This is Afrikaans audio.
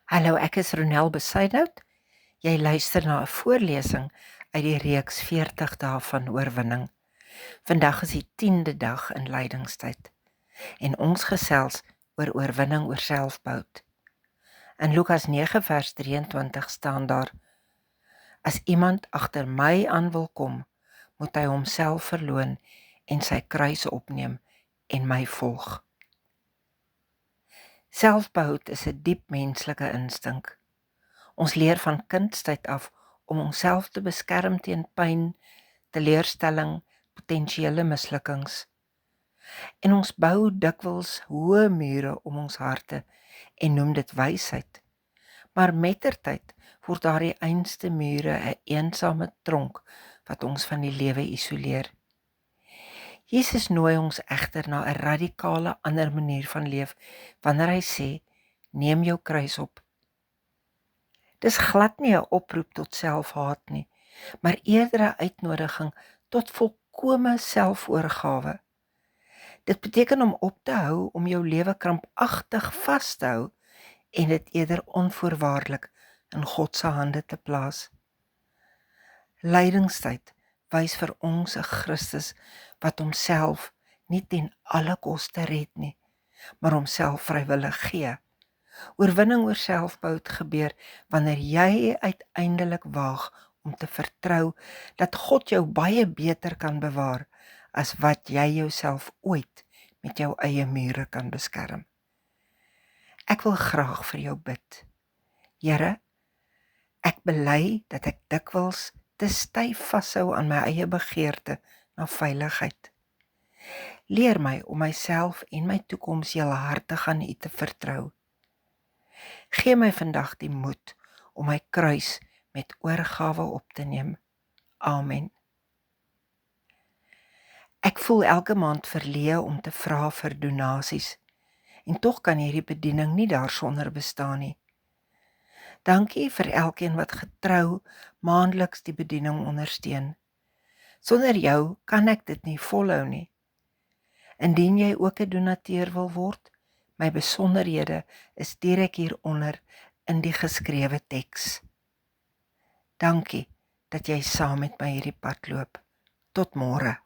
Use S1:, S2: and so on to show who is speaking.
S1: Hallo, ek is Ronel Besuidnout. Jy luister na 'n voorlesing uit die reeks 40 dae van oorwinning. Vandag is die 10de dag in lydingstyd en ons gesels oor oorwinning oor selfbehoud. In Lukas 9 vers 23 staan daar: As iemand agter my aan wil kom, moet hy homself verloon en sy kruis opneem en my volg. Selfbehoud is 'n diep menslike instink. Ons leer van kindstyd af om onsself te beskerm teen pyn, teleurstelling, potensiële mislukkings. En ons bou dikwels hoë mure om ons harte en noem dit wysheid. Maar mettertyd word daardie einste mure 'n eensame tronk wat ons van die lewe isoleer. Jesus nooi ons egter na 'n radikale ander manier van leef wanneer hy sê: neem jou kruis op. Dis glad nie 'n oproep tot selfhaat nie, maar eerder 'n uitnodiging tot volkomme selfoorgawe. Dit beteken om op te hou om jou lewe krampagtig vas te hou en dit eerder onvoorwaardelik in God se hande te plaas. Lydingstyd wys vir ons 'n Christus wat homself nie ten alle koste red nie, maar homself vrywillig gee. Oorwinning oor selfbehoud gebeur wanneer jy uiteindelik waag om te vertrou dat God jou baie beter kan bewaar as wat jy jouself ooit met jou eie mure kan beskerm. Ek wil graag vir jou bid. Here, ek bely dat ek dikwels te styf vashou aan my eie begeerte na veiligheid. Leer my om myself en my toekoms heelhartig aan U te vertrou. Gee my vandag die moed om my kruis met oorgawe op te neem. Amen. Ek voel elke maand verleë om te vra vir donasies en tog kan hierdie bediening nie daarsonder bestaan nie. Dankie vir elkeen wat getrou maandeliks die bediening ondersteun. Sonder jou kan ek dit nie volhou nie. Indien jy ook 'n donateur wil word, my besonderhede is direk hieronder in die geskrewe teks. Dankie dat jy saam met my hierdie pad loop. Tot môre.